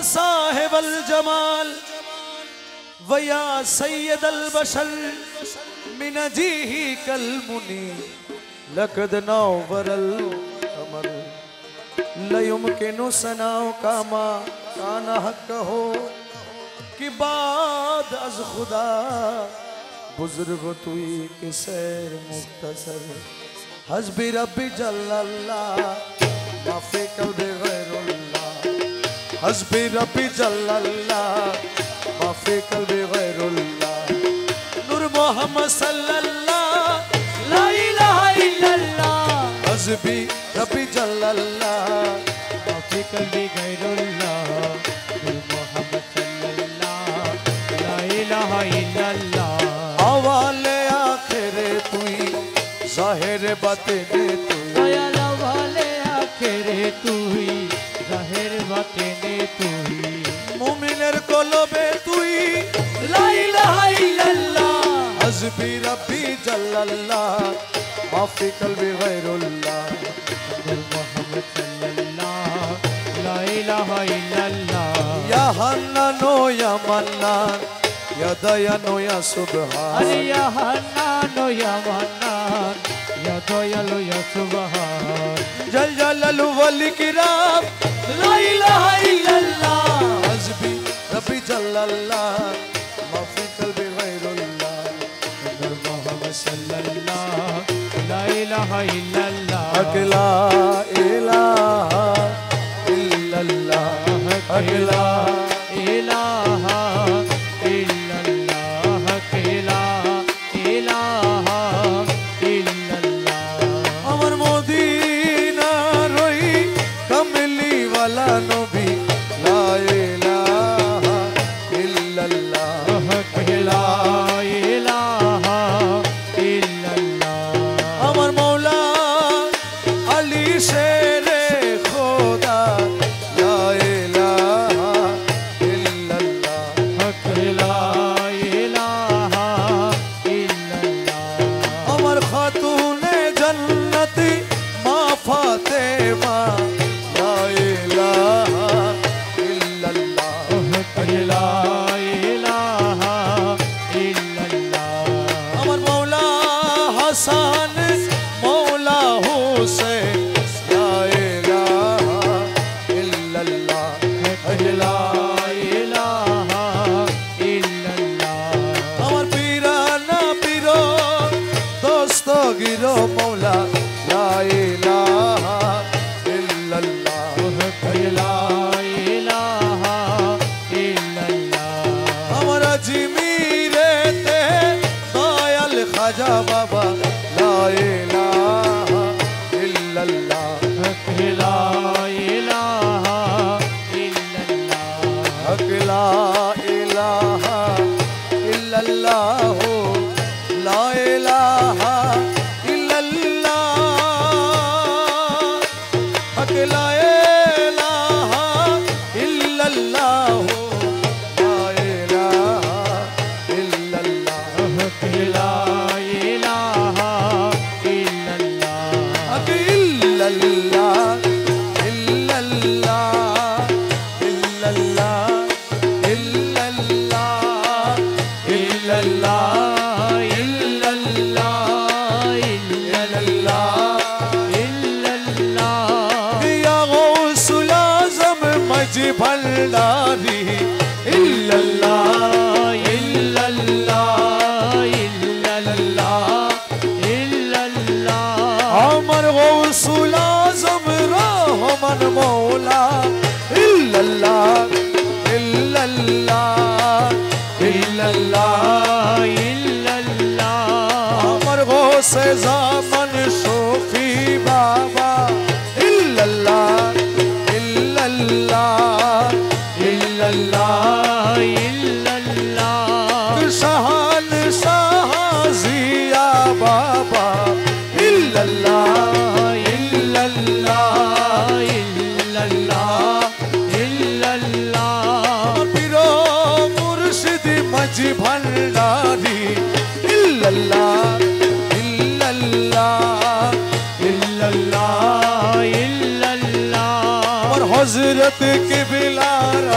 साहिब अल जमाल वया सैयद अल बशर मिन जीही कल मुनी लकद नौवरल कमर लयुमकिनु सनाओ कामा काना हक हो कि बाद अज खुदा बुजुर्ग तुई के सैर मुख्तसर हस्बी रब्बी जल्लल्लाह माफी कल्बे गैरुल्लाह हस्बी रब्बी जल्लल्लाह माफी कल्बे गैरुल्लाह नूर मोहम्मद सल्लल्लाह ला इलाहा इल्लल्लाह हस्बी रब्बी जल्लल्लाह माफी कल्बे गैरुल्लाह नूर मोहम्मद सल्लल्लाह ला इलाहा इल्लल्लाह अवाले आखिरे तुई ज़ाहिर बातिने तुई दयाल वाले आखिरे तुई ज़ाहिर बातिने तुई मुमिनेर कलबे तुई ला इलाहा इल्लल्लाह हस्बी रब्बी जल्लल्लाह माफी कल्बी गैरुल्लाह मुहम्मद सल्लल्लाह ला इलाहा इल्लल्लाह या हन्नानो या मन्नान या दयानो या सुबहान या हन्नानो या मन्नान या दयालो या सुबहान जल जलालु वल किराम ला इलाहा इल्लल्लाह हस्बी रब्बी जल्लल्लाह माफी कल्बी गैरुल्लाह मुहम्मद सल्लल्लाह ला इलाहा इल्लल्लाह अकेला इलाहा इल्लल्लाह अकेला इलाहा नबी ला इलाहा इल्लल्लाह ला इलाहा इल्लल्लाह अमर मौला अली शेरे खुदा ला इलाहा इल्लल्लाह ला इलाहा इल्लल्लाह अमर खातून जन्नती माँ फातिमा हसन मौला हुसैन ला इलाहा इल्लल्लाह ला इलाहा इल्लल्लाह अमर पीराना पीरो दोस्तो गिरो मौला ला इलाहा इल्लल्लाह ला इलाहा इल्लल्लाह अमर अजमीरे ते दयाल खाजा बाबा ला इलाहा इल्लल्लाह ला इलाहा इल्लल्लाह ला इलाहा इल्लल्लाह ला इलाहा इल्लल्लाह ला इलाहा इल्लल्लाह ला इलाहा भंडारी इल्लल्लाह इल्लल्लाह इल्लल्लाह इल्लल्लाह अमर गौसुल आज़म रहमान मौला इल्लल्लाह इल्लल्लाह इल्लल्लाह इल्लल्लाह अमर गौसे ज़मान शोफी बाबा इल्लल्लाह इल्लल्लाह इल्लल्लाह इल्लल्लाह शहान शाह जिया बाबा इल्लल्लाह इल्लल्लाह इल्लल्लाह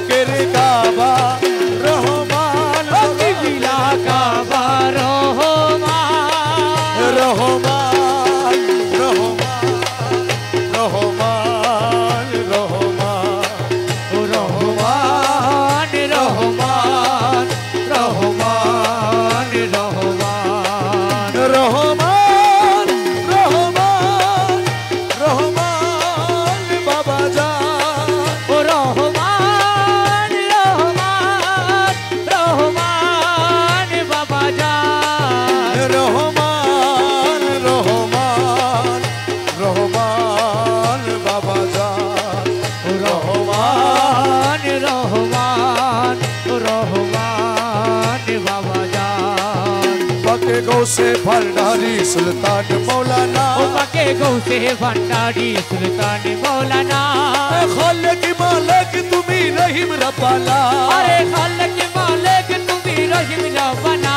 পাকের কাবা রহমান কিবিলা কাবা রহমান রহমান রহমান রহমান রহমান রহমান রহমান রহমান রহমান রহমান রহমান রহমান বাবা জান ও রহমান রহমান রহমান বাবা জান রহমান রহমান রহমান বাবা জান রহমান রহমান রহমান বাবা জান পাকে গৌসে ভান্ডারি সুলতান মৌলানা ও পাকে গৌসে ভান্ডারি সুলতান মৌলানা খালেক মালিক তুমি রহিম রব্বানা আরে খালক মালিক তুমি রহিম রব্বানা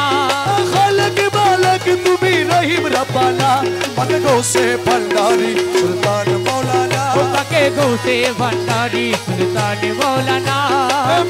খালেক মালিক তুমি রহিম রব্বানা পাকে গৌসে ভান্ডারি সুলতান মৌলানা ও পাকে গৌসে ভান্ডারি সুলতান মৌলানা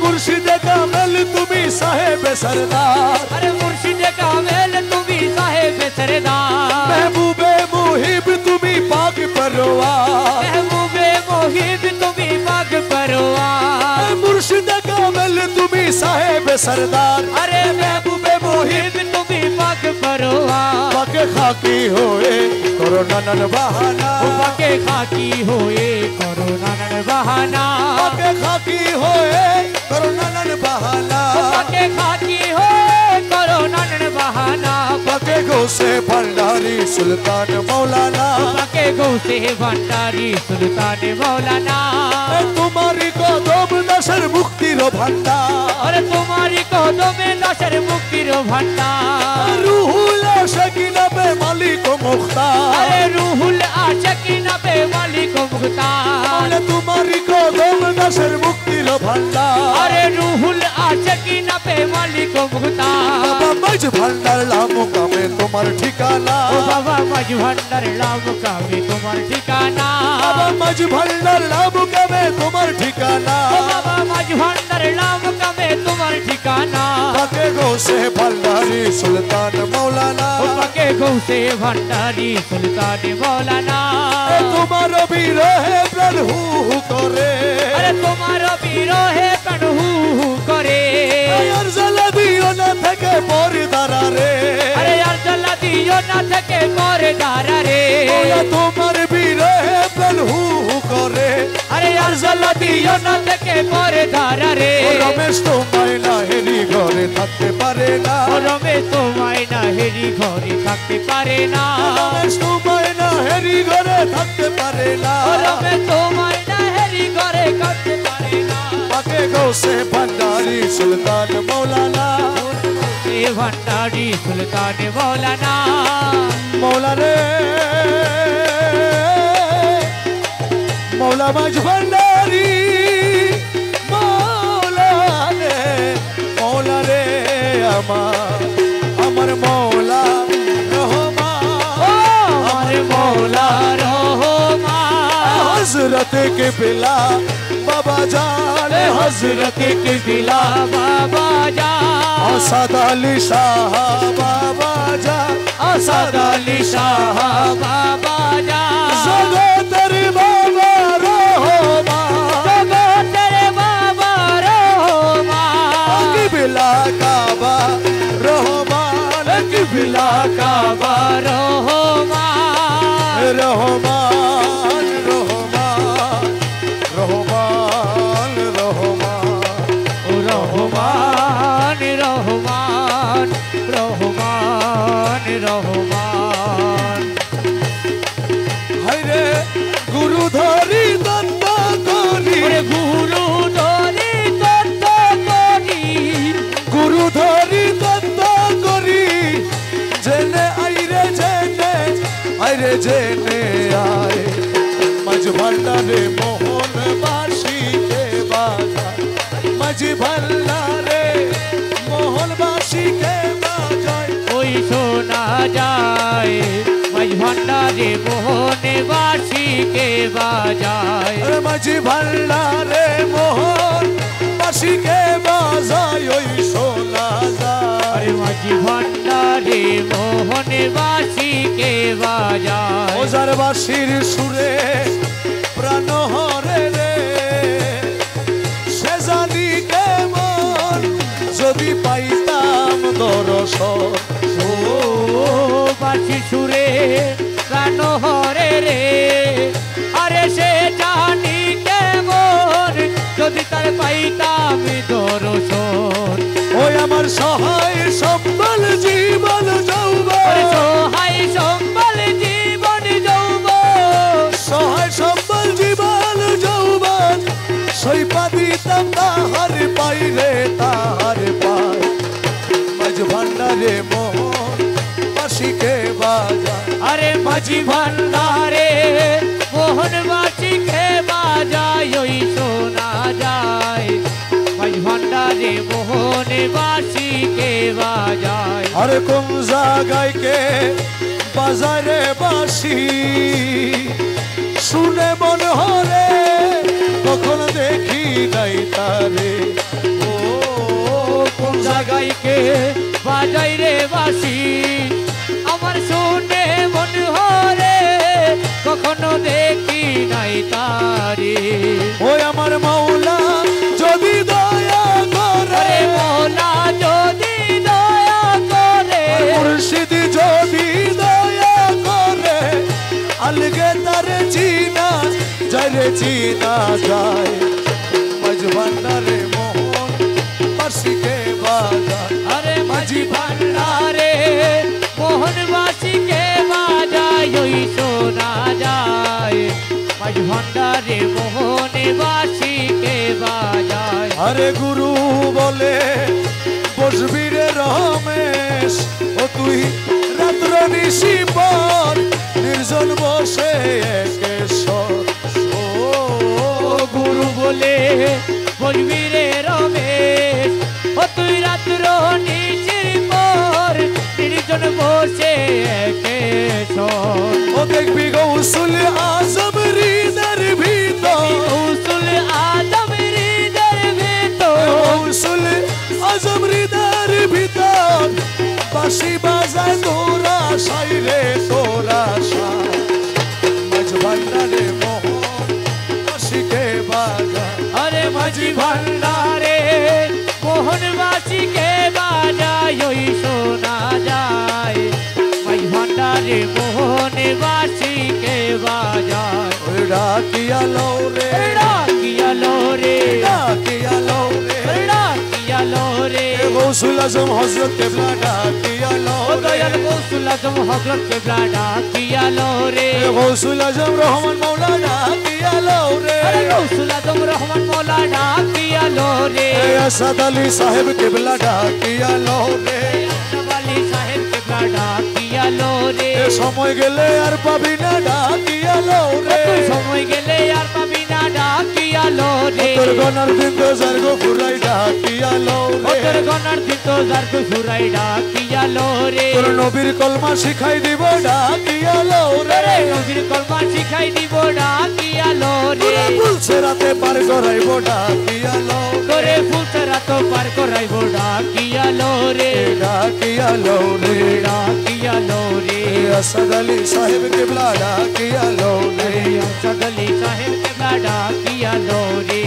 মুর্শিদে কামেল তুমি সাহেব সরদার अरे मुर्शिद कामेल तुम्ही साहेब सरदार महबूबे मुहिब तुम्ही पाक परवार महबूबे मोहिब तुम्ही पाक परवार मुर्शिदे कामेल तुम्ही साहेब सरदार अरे महबूबे मोहिब तुम्ही पाक परवार पाके खाकी होए कोरोना नन बहाना पाके खाकी होए कोरोना नन बहाना पाके खाकी होए कोरोना नन बहाना पाके खाकी होए कोरोना नन बहाना पाके गोसे भंडारी सुल्तान मौलाना पाके गौसे भंडारी सुल्तान मौलाना तुम्हारी कदम दशर मुक्तिर भंडार अरे तुम्हारी कदम में दशर मुक्तिर भंडार रूहुल शकीना पे मालिक मुख्तार अरे रूहुल आशिकीना पे मालिक मुख्तार तुम्हारी कदम दशर मुक्तिर भंडार अरे रूहुल आशिकीना पे मालिक मुख्तार बाबा मज भंडार लामो का में तुम्हार ठिकाना ओ बाबा मज भंडार लाम का में तुम्हार ठिकाना बाबा मज भंडार लामो का में तुम्हार ठिकाना ओ बाबा मज भंडार लाम का में तुम्हार ठिकाना पाके गोसे भंडारी सुल्तान मौलाना पाके गौसे भंडारी सुल्तान मौलाना तुम्हारो भी रहे प्रभु करे अरे तुम्हारा बीरो है कन्हू करे यार जला दियो ना थके पोर दारा रे अरे यार जला दियो ना थके मोरे दारा रे ओया तुम्हार भी रहे प्रभु करे अरे यार जला दियो ना थके मोरे दारा रे रमेश तो मायना हेरी घरे থাকতে পারে না ও রমেশ তোমায় না হেরি ঘরে থাকতে পারে না রমেশ তো মায়না হেরি ঘরে থাকতে পারে না ও রমেশ তোমায় না হেরি ঘরে থাকতে পারে না পাকে গৌসে ভন্ডারি সুলতান মৌলানা এ ভন্ডারি সুলতান মৌলানা মৌলা রে মৌলা মাঝ ভন্ডারি মৌলা রে আমার মৌলা রহমান আমার মৌলা রহমান হযরত কে বিলা বাবা জান हजरत के बिला बाबा जा আসাদ আলী শাহ বাবা জান असद अली शाह बाबा जा জগতের বাবা রহমান तेरे बाबा रोमान কি বিলা কাবা রহমান কি বিলা काबा रोमान রহমান রহমান রহমান রহমান रहमान रहमान रहमान रहमान হায়রে গুরু ধরি দত্ত করি ओरे गुरु धरी दत्त करी গুরু ধরি দত্ত করি জেনে আইরে জেনে আয় মাঝ ভান্ডারে মোহন বাসীকে বাজায় মাঝ ভান্ডারে মোহন বাসীকে বাজায় ওই শোনা যায় মাঝ ভান্ডারে মোহনে বাসিকে বাজায় মাঝ ভান্ডারে মোহন বাঁশিকে বাজায় ওজার বাঁশির সুরে প্রাণ হরে রে সে জানি কেমন যদি পাইতাম দর্শন ও বাঁশি সুরে প্রাণ হরে রে আরে সে জানি কেমন যদি তার পাইতাম দর্শন ওই আমার সহায় সম্বল জীবন যৌবন সহায় সম্বল জীবন যৌবন সহায় সম্বল জীবন যৌবন সইপা দিতাম তাহার পাইরে তাহার পাই মাঝ ভান্ডারে মোহন বাঁশিকে বাজায় আরে মাঝি ভান্ডারে মোহন বাঁশিকে বাজায় ওই শোনা যায় মাঝি ভান্ডারে মোহন বাঁশিকে বাজায় আরে কোন জায়গায় কে বাজারে বাঁশি শুনে মন হরে কখন দেখি নাই তারে ও কোন জায়গায় কে বাজাই রে বাঁশি আমার শুনে মন হরে কখনো দেখি নাই তারে ওই আমার মাওলা যদি দয়া করে আরে মৌলা যদি দয়া করে মুর্শিদ যদি দয়া করে আলগে তারে চিনা যায় রে চিনা যায় মাঝ ভান্ডারে মোহন বাঁশিকে বাজায় আরে মাঝি ভান্ডারে মোহন বাঁশিকে বাজায় ওই শোনা যায় মাঝি ভান্ডারে মোহন বাঁশিকে বাজায় আরে গুরু বলে বসবি রে রমেশ ও তুই রাত্র নিশি পর নির্জন বসে একেশ্বর ও গুরু বলে বলবি রে রমেশ ও তুই রাত্র নিশির পর নির্জন বসে একেশ্বর ও দেখবি গৌসুল আজম হৃদয়ের ভিতর উসুল আদম হৃদয়ের ভেতর গৌসুল আজম হৃদয়ের ভিতর বাঁশি বাজায় তোরা সাই রে তোরা সাই মাঝ ভান্ডারে মোহন বাঁশিকে বাজায় আরে মাঝি ভান্ডারে মোহন বাঁশিকে বাজায় ওই শোনা যায় মাঝি ভান্ডারে মোহন বাঁশিকে বাজায় ওই ডাকিয়া লও রে ডাকিয়া লো রে ডাকিয়া লও রে ডাকিয়া লো রে গৌসুল আজম হযরত কেবলা ডাকিয়া লও ও রে দয়াল গৌসুল আজম হযরত কেবলা ডাকিয়া লো রে গৌসুল আজম রহমান মাওলা ডাকিয়া লও রে আরে গৌসুল আজম রহমান মৌলা ডাকিয়া লো রে আসাদ আলী সাহেব কেবলা ডাকিয়া লও রে আশরাফ আলী সাহেব কেবলা ডাকিয়া লো রে সময় গেলে আর পাবি না ডাকিয়া লও রে তুই সময় গেলে আর পাবি না ডাকিয়া লো রে তোর গনার দিন তো জারগো ফুরাই ডাকিয়া লও রে তোর গনার দিত যার তো সুরাই ডাকিয়া লো রে তোর নবীর কলমা শিখাই দিব ডাকিয়া লও রে রে নবীর কলমা শিখাই দিব ডাকিয়া লো রে তোরে বলছে রাতে পার করাইব ডাকিয়া লও তোরে ফুলসরা তো পার করাইব ডাকিয়া লো রে ডাকিয়া লও রে ডাকিয়া লো রে আসাদ আলী সাহেব কেবলা ডাকিয়া লও রে সগলি সাহেব কেবলা ডাকিয়া লো রে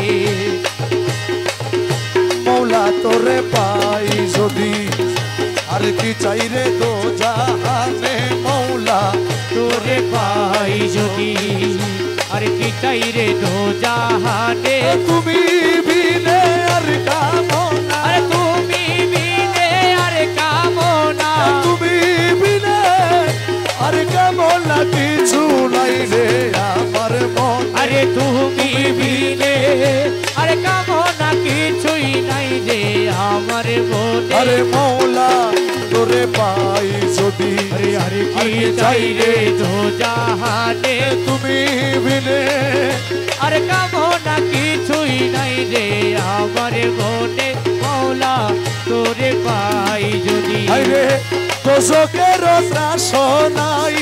মৌলা তোরে পাই যদি আর কি চাই রে তো জাহানে মৌলা তোরে পাই যদি আর কি চাই রে দো জাহানে তুমি বিনে আর কামনা আরে তুমি বিনে আর কামনা তুমি বিনে আর কামনা কিছু নাই রে আমার মন আরে তুমি বিনে আর কামনা কিছুই নাই রে আমার মনে আরে মৌলা তোরে পাই যদি আরে আরে কি চাই রে দো জাহানে তুমি বিনে আর কামনা কিছুই নাই রে আমার মনে মৌলা তোরে পাই যদি আরে দোজকের ত্রাস নাই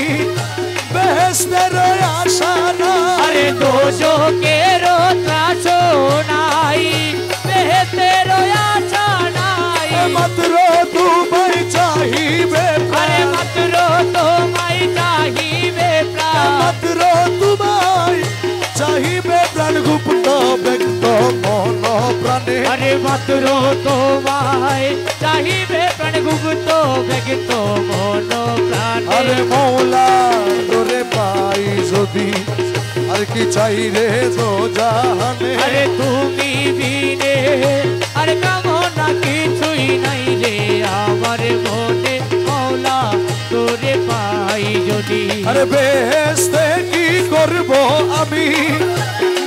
বেহেশতের আশা নাই আরে দোজকের ত্রাস নাই বেহেশতের আশা নাই মাত্র তুমি চাহিবে আরে মাত্র আরে মাত্র তোমায় চাহিবে প্রাণ গুপ্ত ব্যক্ত মন প্রাণ আরে মৌলা তোরে পাই যদি আর কি চাই রে তো জাহানে আরে তুমি বিনে আর কামনা কিছুই নাই রে আমার মনে মৌলা তোরে পাই যদি আরে বেহেশতে কি করব আমি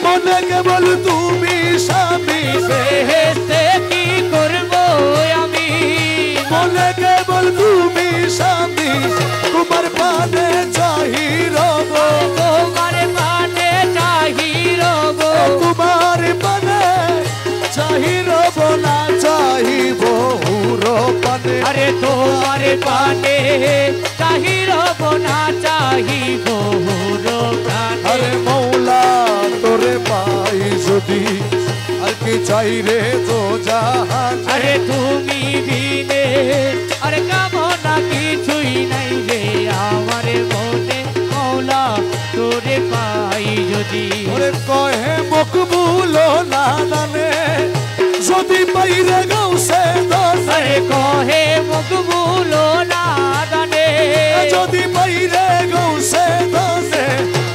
মনে কেবল তুমি স্বামী বেহেশতে কি করব আমি মনে কেবল তুমি স্বামী তোমার পানে চাহি রব তোমার পানে চাহি রব তোমার পানে চাহি রব না চাহি বহুর পানে আরে তোমার পানে চাহি রব না চাহি বহুর প্রাণে আরে মৌলা তোরে পাই যদি আর কি চাই রে তো জাহান আরে তুমি বিনে আরে কামনা কিছুই নাই রে আমার মনে মৌলা তোরে পাই যদি ওরে কহে মকবুল না জানে যদি পাই রে গৌসে দোষ আরে কহে মকবুল না দানে যদি পাই রে গৌসে দোষে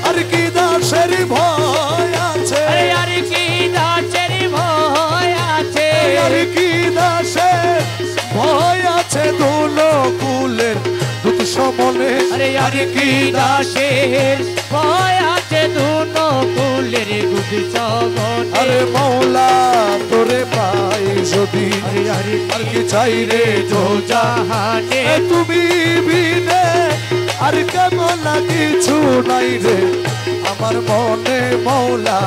আর কি দাসের ভয় আছে আরে আর কি দাসের ভয় আছে আর কি দাসের ভয় আছে দুলো কুলের দুধ সমনে আরে আর কি দাসের ভয় আছে দুনো কুলের গুদ সবন আরে মৌলা তোরে পাই যদি আরে আরে আর কি চাই রে তো জাহানে এ তুমি বিনে আর কেমন কিছু নাই রে আমার মনে মৌলা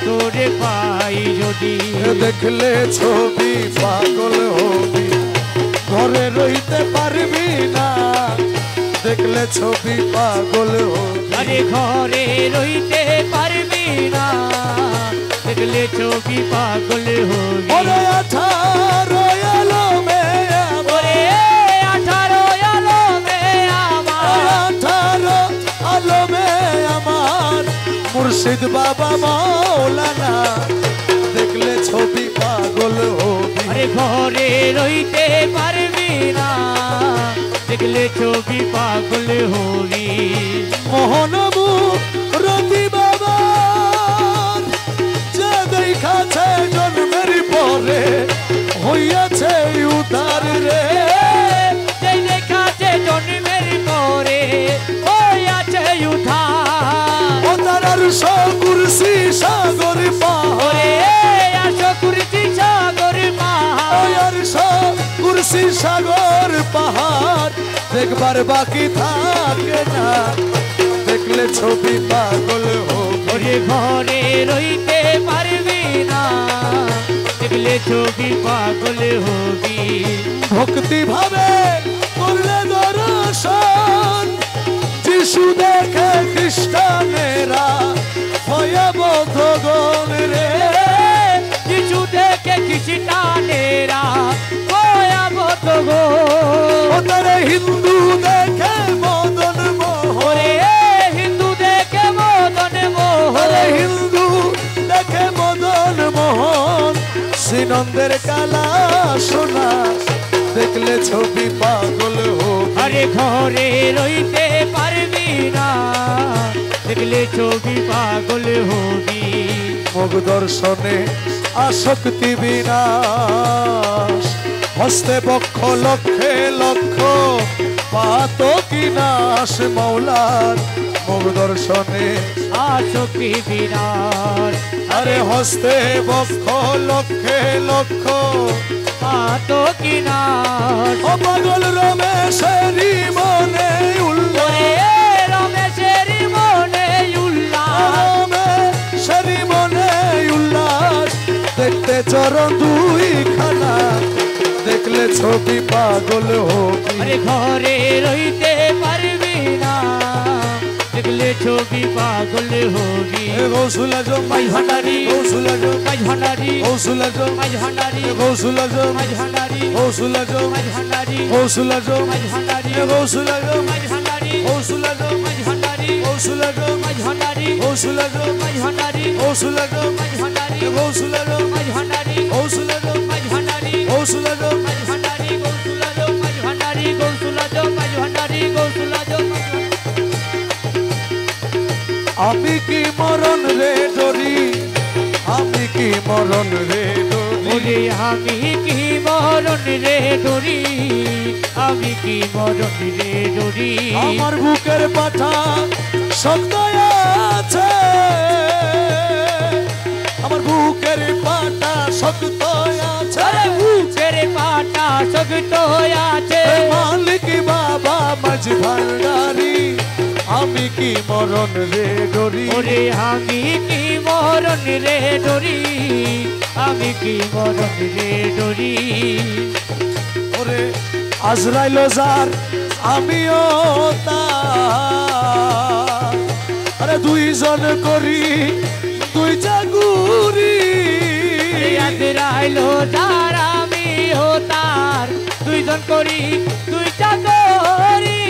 তোরে পাই যদি এ দেখলে ছবি পাগল হবি ঘরে রইতে পারবি না দেখলে ছবি পাগল হবি আরে ঘরে রইতে পারবি না দেখলে ছবি পাগল হবি ওরে 18 এলো মেয়ে ওরে 18 আলো মে আমার 18 আলমে আমার মুর্শিদ বাবা মাওলানা দেখলে ছবি পাগল হবি আরে ঘরে রইতে পারবি না দেখলে ছবি পাগল হবি মোহনবু রতি বাবা যে দেখাছে জন্মের পরে হইয়াছে উদার রে সেই দেখাছে জন্মের পরে ওই আছে উঠা ও তারার কুরসি সাগর পাহাড় ওরে আসো কুরসি সাগর পাহাড় আর কুরসি সাগর পাহাড় দেখবার বাকি থাকে না দেখলে ছবি পাগল হবি ওরে ঘরে রইতে পারবি না দেখলে ছবি পাগল হবি ভক্তি ভাবে করলে দর্শন যিশু দেখে খ্রিস্টানেরা ভয়াবহ গণ রে কিছু দেখে খ্রিস্টানেরা ভয়াবহ গো ও তারে হিন্দু দেখে মদন মোহন ওরে হিন্দু দেখে মদন ওরে মোহন হিন্দু দেখে মদন মোহন শ্রীনন্দের কালা সোনা দেখলে ছবি পাগল হবি আরে ঘরে রইতে পারবি না দেখলে ছবি পাগল হবি মুখ দর্শনে আসক্তি বিনাশ হস্তে বক্ষ লক্ষে লক্ষ পাত কি নাশ মৌলার মুখ দর্শনে আসক্তি বিরাট আরে হস্তে বক্ষ লক্ষে লক্ষ পাত কিনার ও পাগল রমেশেরই মনে উল্লাস ওরে রমেশের মনে উল্লাস রমেশেরই মনে উল্লাস দেখতে চরণ দুই খানা দেখলে ছবি পাগল হবি আরে ঘরে রইতে পারবি না দেখলে ছবি পাগল হবি গৌসুল আজম মাই ভান্ডারি গৌসুল আজম মাই ভান্ডারি গৌসুল আজম মাই ভান্ডারি গৌসুল আজম মাই ভান্ডারি গৌসুল আজম মাই ভান্ডারি গৌসুল আজম মাই ভান্ডারি গৌসুল আজম মাই ভান্ডারি গৌসুল আজম মাই ভান্ডারি গৌসুল আজম মাই ভান্ডারি গৌসুল আজম মাই ভান্ডারি গৌসুল আজম মাই ভান্ডারি গৌসুল আজম মাই ভান্ডারি গৌসুল আজম আমি কি মরণ রে ডরি আমি কি মরণ রে ডরি ওরে আমি কি মরণ রে ডরি আমি কি মরণ রে ডরি আমার বুকের পাঠা শক্ত আছে আমার বুকের পাটা শক্ত আছে আরে বুকের পাটা শক্ত আছে মালিক বাবা মাঝ ভান্ডারি আমি কি মরণ রে ডরি ওরে আমি কি মরণ রে ডরি আমি কি মরণ রে ডরি ওরে আজরাইল যার আমিও তার আরে দুইজন করি দুই চাগুরি আজরাইলো যার আমি ও তার দুইজন করি দুই চাকরি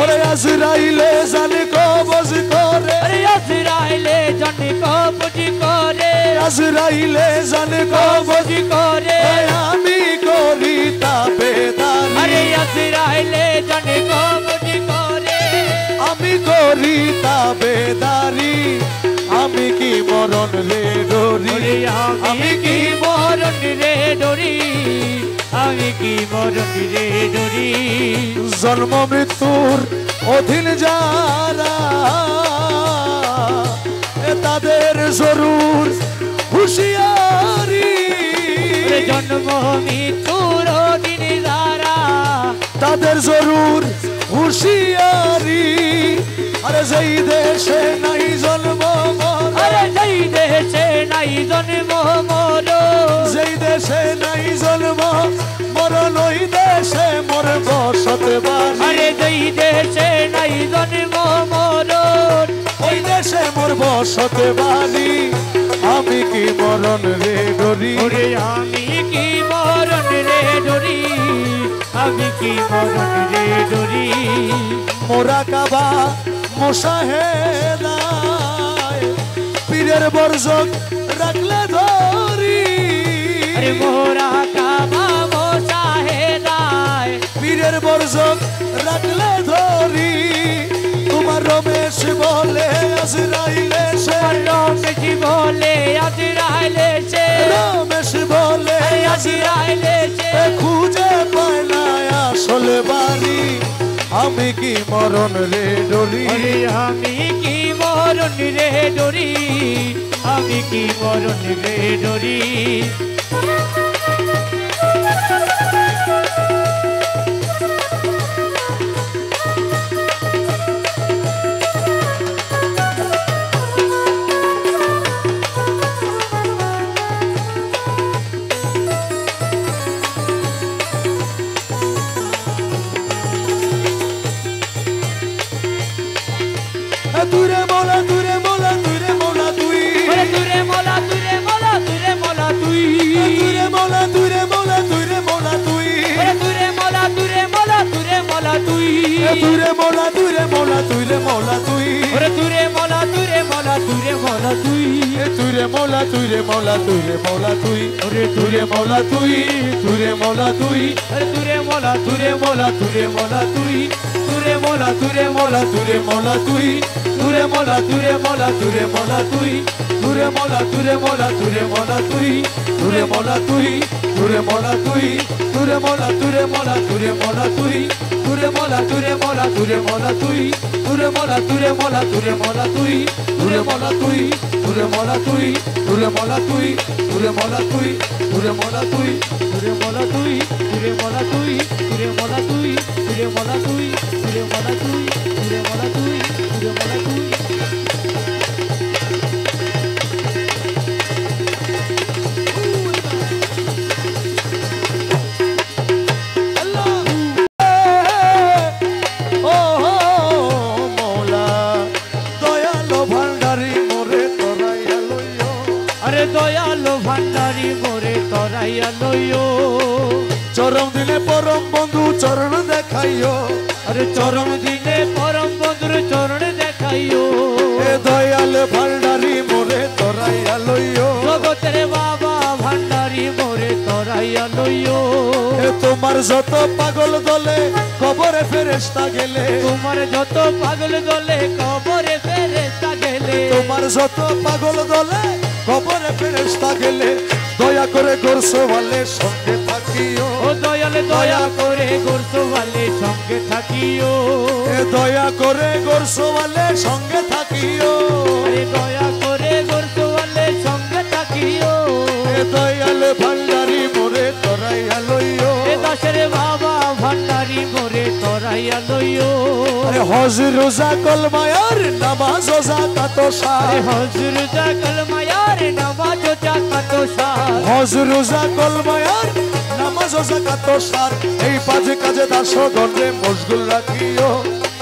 ওরে আজরাইলে জানি কবজ করে আরে আজরাইলে জানি কবজ করে আজরাইলে জানি কবজ কবজ করে আমি করি তাবেদারি আরে আজরাইলে জানি কবজ করে আমি করি তাবেদারি আমি কি মরণ রে ডরি ওরে আমি কি মরণ রে ডরি আমি কি মরণ রে ডরি জন্ম মৃত্যুর অধীন যারা তাদের জরুর হুঁশিয়ারি জন্ম মৃত্যুর দিন যারা তাদের জরুর হুঁশিয়ারি আরে যেই দেশে নাই জন্ম আরে যেই দেশে নাই জন্ম মরণ যেই দেশে নাই জন্ম মরণ ওই দেশে মোর বসতে বাড়ি আরে যেই দেশে নাই জন্ম মরণ ওই দেশে মোর বসতে বাড়ি আমি কি মরণ রে ডরি ওরে আমি কি মরণ রে ডরি আমি কি মরণ রে ডরি মোরা কাবা মোশাহেদায় পীরের বর্জক রাখলে ধরি আরে মোরা কাবা মোশাহেদায় পীরের বর্জক রাখলে ধরি তোমার রমেশ বলে আজরাইলে সে রমেশ বলে আজরাইলে সে রমেশ বলে আরে আজরাইলে সে খুঁজে পায় না আসলে বাড়ি আমি কি মরণ রে ডরি ওরে আমি কি মরণ রে ডরি আমি কি মরণ রে ডরি দূরে মোলা দূরে মোলা দূরে মোলা তুই ওরে দূরে মোলা দূরে মোলা দূরে মোলা তুই দূরে মোলা দূরে মোলা দূরে মোলা তুই ওরে দূরে মোলা দূরে মোলা দূরে মোলা তুই দূরে মোলা দূরে মোলা দূরে মোলা তুই ওরে দূরে মোলা দূরে মোলা দূরে মোলা তুই দূরে মোলা দূরে মোলা দূরে মোলা তুই ওরে দূরে মোলা তুই দূরে মোলা তুই ওরে দূরে মোলা দূরে মোলা দূরে মোলা তুই দূরে মোলা দূরে মোলা দূরে মোলা তুই দূরে মোলা দূরে মোলা দূরে মোলা তুই দূরে মোলা দূরে মোলা দূরে মোলা তুই দূরে মোলা তুই দূরে মোলা তুই দূরে মোলা দূরে মোলা দূরে মোলা তুই দূরে মোলা দূরে মোলা দূরে মোলা তুই দূরে মোলা দূরে মোলা দূরে মোলা তুই দূরে মোলা তুই দূরে মোলা তুই দূরে মোলা তুই দূরে মোলা তুই দূরে মোলা তুই দূরে মোলা তুই দূরে মোলা তুই দূরে মোলা তুই দূরে মোলা তুই দূরে মোলা তুই দূরে মোলা তুই দূরে মোলা তুই দয়ালো ভান্ডারি মোরে তরাইয়া লইও চরম দিলে পরম বন্ধু চরণ দেখাইও আরে চরম দিনে পরম বন্ধুর চরণ দেখাইও এ দয়াল ভান্ডারি মোরে তরাইয়া লইও জগতের বাবা ভান্ডারি মোরে তরাইয়া লইও এ তোমার যত পাগল দলে কবরে ফেরেশতা গেলে তোমার যত পাগল দলে কবরে ফেরেশতা দলে তোমার যত পাগল দলে কবরে ফেরেশতা গেলে দয়া করে করছো বলে সঙ্গে থাকিও ও দয়াল দয়া করে করছো বলে সঙ্গে থাকিও এ দয়া করে করছো বলে সঙ্গে থাকিও আরে দয়া করে করছো বলে সঙ্গে থাকিও এ দয়াল ভান্ডারি মোরে তোরাইয়া লইও এ দাসের বাবা ভান্ডারি মোরে তোরাইয়া লইও আরে হজ রোজা কলমায়ার নামাজ ও যাকাত ও সার আরে হজুর জাকাল মায়ার নামাজ ও জাকাত ও সার হজ রোজা কলমায়ার নামাজ ও যাকাত ও সার এই পাঁচ কাজে দাসগণে মশগুল রাখিও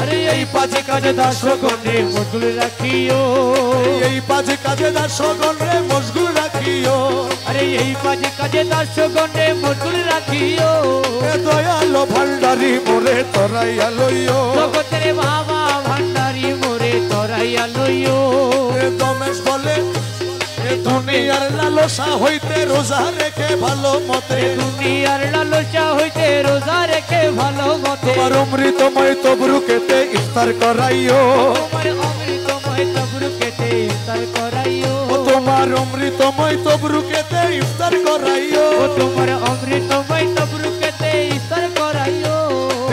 আরে এই পাঁচ কাজে দাসগণে মশগুল রাখিও এই পাঁচ কাজে দাসগণে মশগুল রাখিও আরে এই পাঁচ কাজে দাসগণে মশগুল রাখিও এ দয়ালো ভান্ডারি মোরে তোরাইয়া লইও জগতের বাবা ভান্ডারি মোরে তোরাইয়া লইও এ দমেশ বলে এ দুনিয়ার লালসা হইতে রোজা রেখে ভালো মতে দুনিয়ার লালসা হইতে রোজা রেখে ভালো মতে তোমার অমৃতময় তবরুকেতে ইফতার করাইও তোমার অমৃতময় তবরুকেতে ইফতার করাইও ও তোমার অমৃতময় তবরুকেতে ইফতার করাইও ও তোমার অমৃতময় তবরুকেতে ইফতার করাইও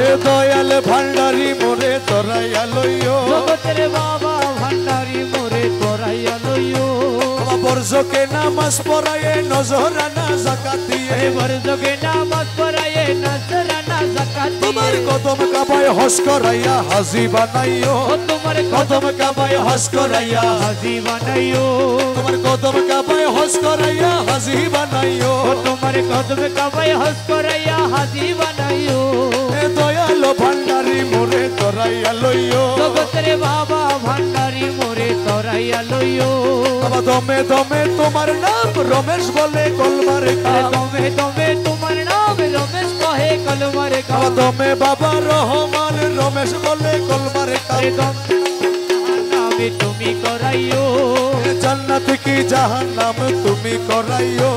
এ দয়াল ভান্ডারি মোরে তোরাইয়া লইও জগতের বাবা ভান্ডারি মোরে তোরাইয়া লইও বর্জকে নামাজ পড়ায়ে নজরানা যাকাত দিয়ে এবার যোগে নামাজ পড়ায়ে নজরানা যাকাত তোমার কদম কাবায় হজ করাইয়া হাজি বানাইও ও তোমার কদম কাবায় হজ করাইয়া হাজি বানাইও তোমার কদম কাবায় হজ করাইয়া হাজি বানাইও ও তোমার কদম কাবায় হজ করাইয়া হাজি বানাইও এ দয়ালো ভান্ডারি মোরে তোরাইয়া লইও জগতের বাবা ভান্ডারি মোরে তোরাইয়া লইও বাবা দমে দমে তোমার নাম রমেশ বলে কলমার আরে কাম দমে দমে তোমার নাম রমেশ কহে কলমারে বাবা কাম দমে বাবা রহমান রমেশ বলে কলমার আরে কাম দম নামে তুমি করাইও জান্নাত কি জাহান্নাম তুমি করাইও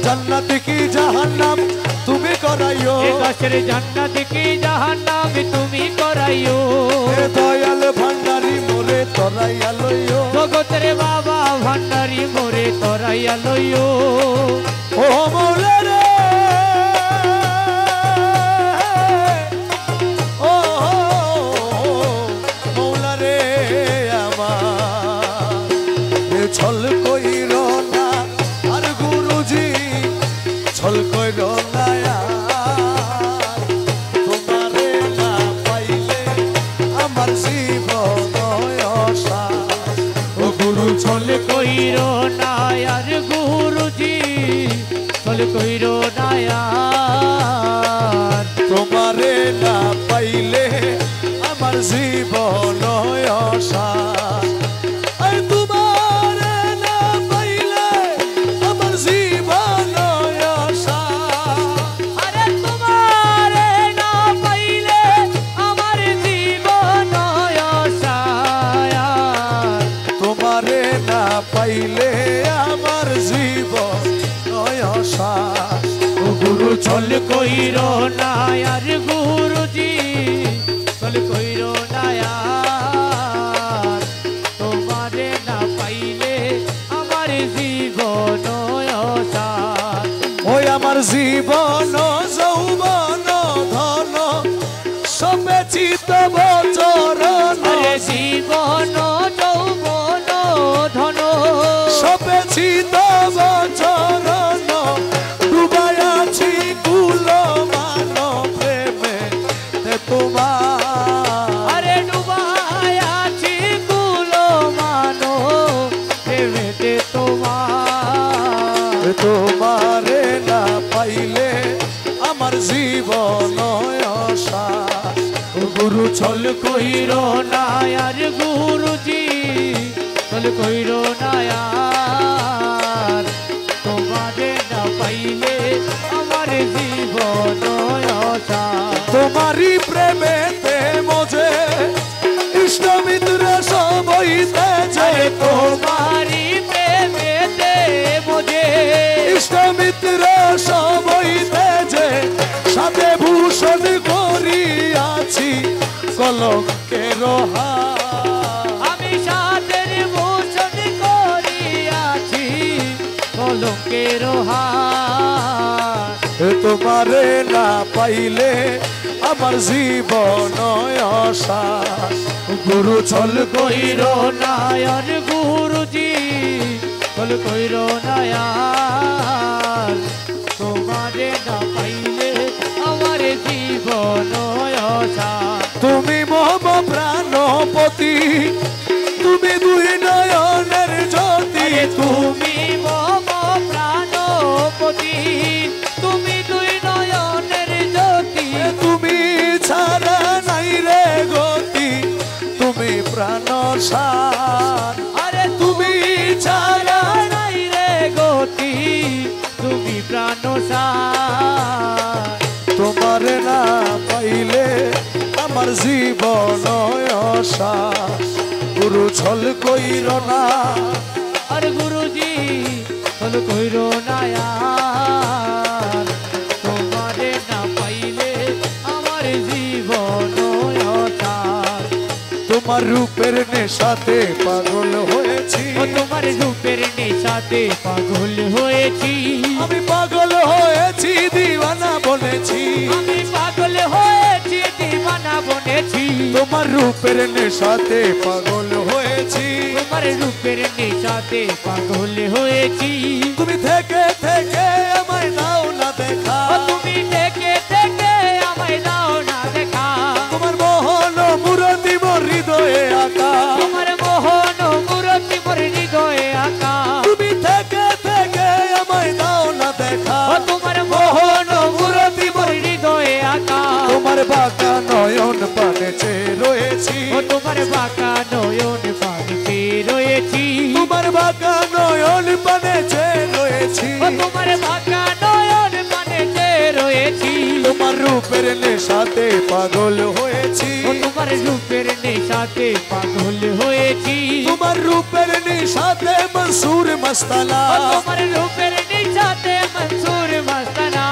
জান্নাত কি জাহান্নাম তুমি করাইও এ দাসের জান্নাত কি জাহান্নাম তুমি করাইও এ দয়াল ভান্ডারি মোরে তোরাইয়া লইও জগতের বাবা ভান্ডারি মোরে তোরাইয়া লইও ও মৌলা রে ও মৌলা রে আমার এ ছল কইর না আর গুরুজি ছল কইর না আর তোমারে না পাইলে আমার জীবন অসার ও গুরু ছল কইর নায়ার গুরুজি চল কইর নায়ার তোমারে না পাইলে আমার জীবন অসার আর তোমারে না পাইলে আমার জীবন অসার আরে তোমারে না পাইলে আমার জীবন অসার তোমারে না পাইলে আমার জীবন অসার ও গুরু চল কইর নায়ার গুরুজি চল কইর নায়ার তোমারে না পাইলে আমার জীবন অসার ওই আমার জীবন যৌবন ধন সবে চিত বচরণ আরে জীবন যৌবন ধন সবে চিত বচরণ ডুবাইয়াছি কুল মান প্রেমে তে তোমার আরে ডুবাই আছি কুলো মানো প্রেমেতে তোমার তোমারে না পাইলে আমার জীবন অসার গুরু চল কইর নায়ার গুরুজি চল কইর নায়ার তোমারে না পাইলে আমার জীবন অসার তোমারি প্রেমেতে মজে ইষ্ট মিত্র সবইতে যে তোমারি প্রেমেতে বোঝে ইষ্ট মিত্র সবইতে যে সাথে ভূষণ করিয়াছি কলঙ্কের হার আমি সাথের হাত তোমারে না পাইলে আমার জীবন অসার গুরু চল কইর নায়ার গুরুজি চল কইর নায়ার তোমারে না পাইলে আমার জীবন অসার তুমি মম প্রাণপতি তুমি দুই নয়নের জ্যোতি তুমি মম প্রাণপতি তুমি দুই নয়নের জ্যোতি তুমি ছাড়া নাই রে গতি তুমি প্রাণ সার আরে তুমি ছাড়া নাই রে গতি তুমি প্রাণ সার তোমার না পাইলে আমার জীবন অসার গুরু ছল কইর না আর গুরুজি চল কইর নায়ার তোমারে না পাইলে আমার জীবন অসার তোমার রূপের নেশাতে পাগল হয়েছি ও তোমার রূপের নেশাতে পাগল হয়েছি আমি পাগল হয়েছি দিওয়ানা বলেছি আমি পাগল হয়েছি দিওয়ানা বনেছি তোমার রূপের নেশাতে পাগল হয়েছি তোমার রূপের নেশাতে পাগল হয়েছি তুমি থেকে থেকে আমায় দাও না দেখা ও তুমি থেকে থেকে আমায় দাও না দেখা তোমার মোহন মূরতি মোর হৃদয়ে আঁকা তোমার মোহন মূরতি মোর হৃদয়ে আঁকা তুমি থেকে থেকে আমায় দাও না দেখা ও তোমার মোহন মূরতি মোর হৃদয়ে আঁকা তোমার বাঁকা নয়ন পানে চেয়ে রয়েছি ও তোমার বাঁকা নয়ন পানিতে রয়েছি তোমার বাঁকা নয়ন পানে চেয়ে রয়েছি ও তোমার বাঁকা নয়ন পানিতে রয়েছি তোমার রূপের নেশাতে পাগল হয়েছি ও তোমার রূপের নেশাতে পাগল হয়েছি তোমার রূপের নেশাতে মনসুর মস্তানা ও তোমার রূপের নেশাতে মনসুর মস্তানা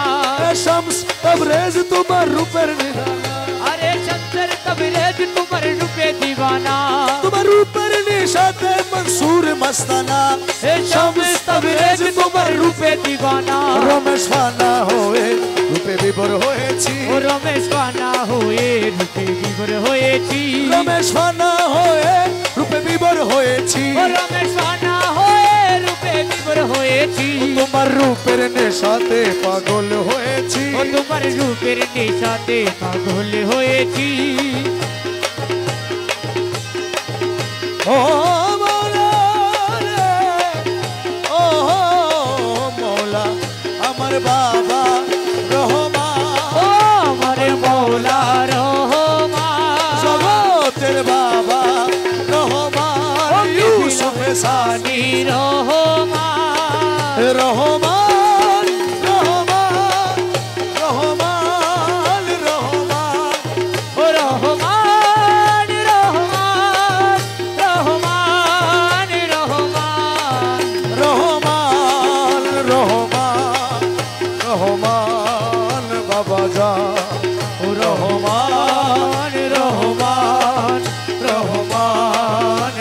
শামস তবরেজ তোমার রূপের নিশানা अरे शंकर तबरेज तुम्हारे रूपे दीवाना তোমার রূপের নেশাতে মনসুর মস্তানা हे शम्स तबरेज तुम्हारे रूपे दीवाना রমেশ ফানা হয়ে রূপে বিভোর হয়েছি ओ रमेश पाना होए रूपे विवर होएची রমেশ ফানা হয়ে রূপে বিভোর হয়েছি ओ रमेश पाना होए रूपे विवर होएची তোমার রূপের নেশাতে পাগল হয়েছি ओ तुम्हारे रूपेर नेशाते पागल होएची ও মৌলা রে, ও মৌলা আমার বাবা রহমান ओ हमारे मौला रहमा জগতের বাবা রহমান ইউসুফ সানি नी रहमा রহমান রহমান রহমান রহমান ओ रहमान रहमान रहमान रहमान রহমান রহমান রহমান বাবা যা ओ रहमान रहमान रहमान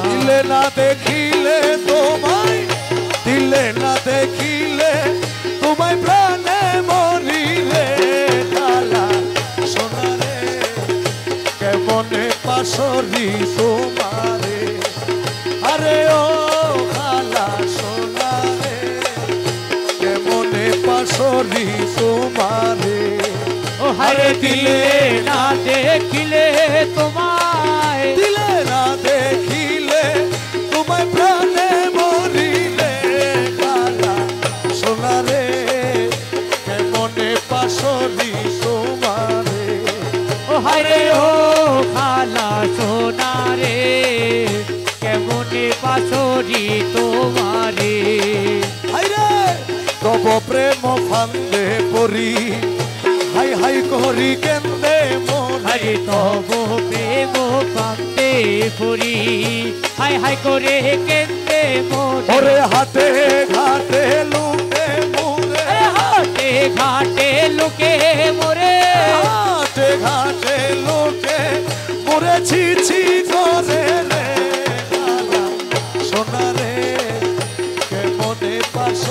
দিলে না দেখিলে তোমায় দিলে না দেখিলে তোমায় প্রাণে মরিলে কালা সোনারে কেমনে পাশরি তোমারে আরে ও কালা সোনারে কেমনে পাশরি তোমারে ओ हरे दिले ना देखिले तुम्हारे দিলে না দেখিলে তোমায় প্রাণে মরিলে কালা সোনারে কেমনে পাশরি তোমারে ओ हरे ओ खाला सोना रे केमने पासोरी तुम्हारे হাইরে তব প্রেম ফান্দে পরি হাই হাই করি কেন্দে মন हरे तबो प्रेम पाते पुरी हाय हाय करे केंदे मोरे ওরে হাতে ঘাটে লুটে মুরে हाटे घाटे लुके मोरे হাতে ঘাটে লোকে মোরে ছি ছি করে রে কালা সোনারে কেমনে পাশ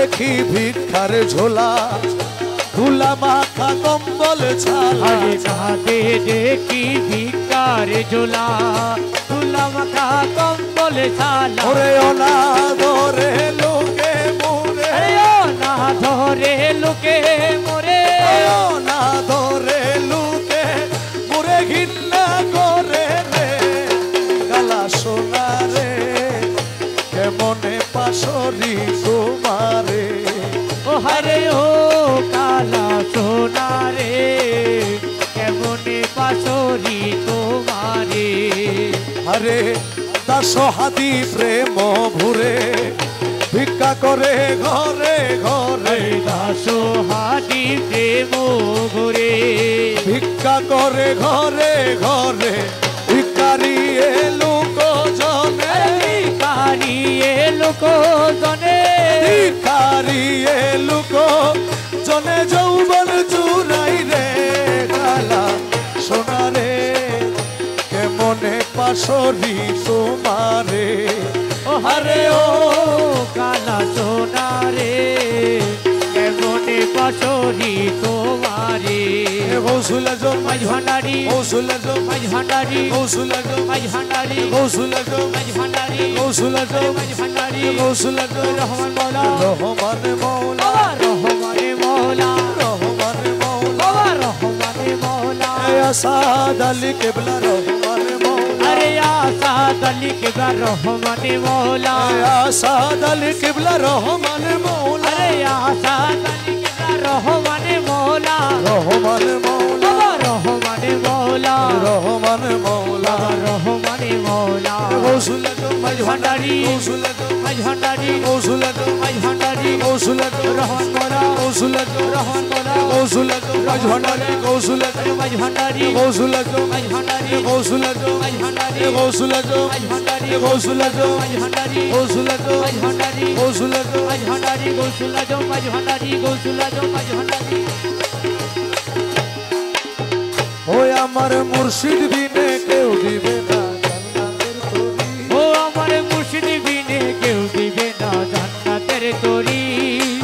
দেখি ভিক্ষার ঝোলা ধুলা মাখা কম্বল ছালা আরে কাঁধে দেখি ভিক্ষার ঝোলা তুলা মাখা কম্বল ছালা ওরে ওনা ধরে লোকে মোরে আরে ও না ধরে লোকে মোরে না ধরে লোকে মোরে ঘৃণা করে রে কালা সোনা রে কেমনে পাশরি তোমারে ও হারে ও কালা সোনা রে কেমনে পাশরি তোমারে আরে দাস হাতি প্রেম ভুরে ভিক্ষা করে ঘরে ঘরে দাস হাতি প্রেম ঘুরে ভিক্ষা করে ঘরে ঘরে ভিক্ষারি লোক জনে ভিখারি লোক জনে ভিক্ষারি লোক জনে যৌবন চুরাই রে কালা সোনা রে কেমনে পাশরি তোমারে ও হারে ও কালা সোনা রে কেমনে পাশরি তোমারে কৌশুলা জম মাঝ ভান্ডারি কৌশুলা জম মাঝ ভান্ডারি কৌশুলা জম মাঝ ভান্ডারি কৌশুলা জম মাঝ ভান্ডারি কৌশুলা জম মাঝ ভান্ডারি কৌশুলা জম রহমান মৌলা রহমান মৌলা বাবা রহমানে মৌলা রহমান মৌলা বাবা রহমানে মৌলা আসাদ আলী কেবলা রহমান মৌলা আরে আসাদ আলী কেবলা রহমানে মৌলা আসাদ আলী কেবলা রহমান মৌলা আরে আসাদ আলী কেবলা রহমানে মৌলা রহমান মৌলা বাবা রহমানে মৌলা রহমান মৌলা বাবা রহমানে মৌলা কৌশুলা জম মাঝ ভান্ডারি কৌশুলা জম মাঝ ভান্ডারি কৌশুলা জম মাঝ ভান্ডারি কৌশুলা জম রহমান মৌলা কৌশুলা জম রহমান মৌলা কৌশুলা জম মাঝ ভান্ডারি কৌশুলা জম মাঝ ভান্ডারি কৌশুলা জম মাঝ ভান্ডারি কৌশুলা জম মাঝ ভান্ডারি কৌশুলা জম মাঝ ভান্ডারি কৌশুলা জম মাঝ ভান্ডারি কৌশুলা জম মাঝ ভান্ডারি কৌশুলা জম মাঝ ভান্ডারি গৌসুলা জম মাঝ ভান্ডারি গৌসুলা জম মাঝ ভান্ডারি ওই আমার মুর্শিদ বিনে কেউ দিবে না জান্নাতের তরি ও আমার মুর্শিদ বিনে কেউ দিবে না জান্নাতের তরি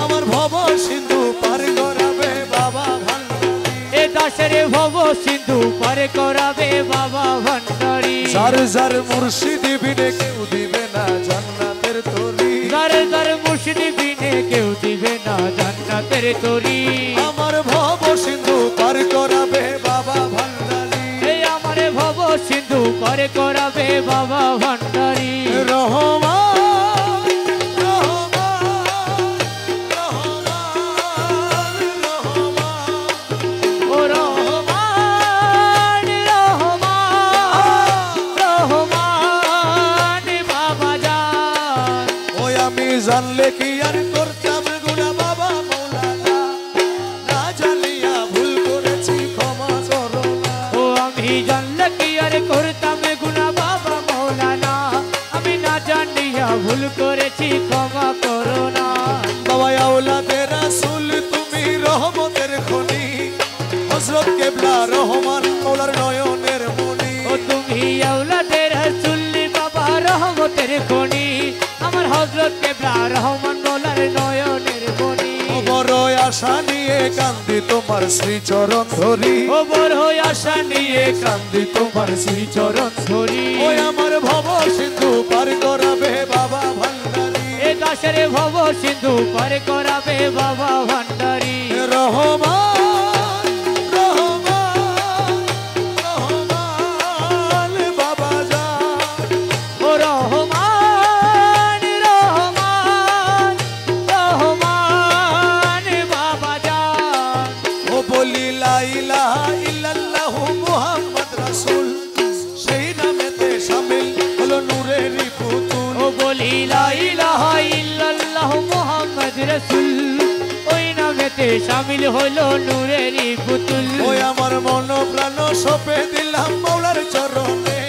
আমার ভব সিন্ধু পার করাবে বাবা ভান্ডারি এ দাসের ভব সিন্ধু পার করাবে বাবা ভান্ডারি যার যার মুর্শিদ বিনে কেউ দিবে না জান্নাতের তরি যার যার মুর্শিদ বিনে কেউ দিবে না জান্নাতের তরি আমার ভব সিন্ধু পার করাবে বাবা ভান্ডারি এই আমার ভব সিন্ধু পার করাবে বাবা ভান্ডারি রহমান রহমান রহমান রহমান ও রহমান রহমান রহমান বাবা জান ওই আমি জানলে কি আর করতাম গুনা বাবা মৌলানা না জানিয়া ভুল করেছি ক্ষমা করো না ও আমি জানলে কি আর করতাম গুনা বাবা মৌলানা আমি না জানিয়া ভুল করেছি ক্ষমা করো না বাবা আওলাদে রাসূল তুমি রহমতের খনি হযরত কেবলা রহমান মৌলার নয়নের মনি ও তুমি আওলাদে রাসূল বাবা রহমতের খনি আমার হযরত কেবলা রহমান মৌলার নয়নের মনি ও বড় আশা নিয়ে কান্দি তোমার শ্রীচরণ ধরি ও বড় আশা নিয়ে কান্দি তোমার শ্রী চরণ ধরি ওই আমার ভব সিন্ধু পার করাবে বাবা ভান্ডারি এ দাসের ভব সিন্ধু পার করাবে বাবা ভান্ডারি রহমান রহমান রহমান বাবা জান ও রহমান রহমান রহমান বাবা জান ও বলি লা ইলাহা ইল্লাল্লাহু মুহাম্মদ রাসূল সেই নামেতে শামিল হলো নূরের পুতুল ও বলি লা ইলাহা ইল্লাল্লাহু মুহাম্মদ রাসূল ওই নামেতে শামিল হলো নূরেরই পুতুল ওই আমার মন প্রাণ সপে দিলাম মৌলার চরণে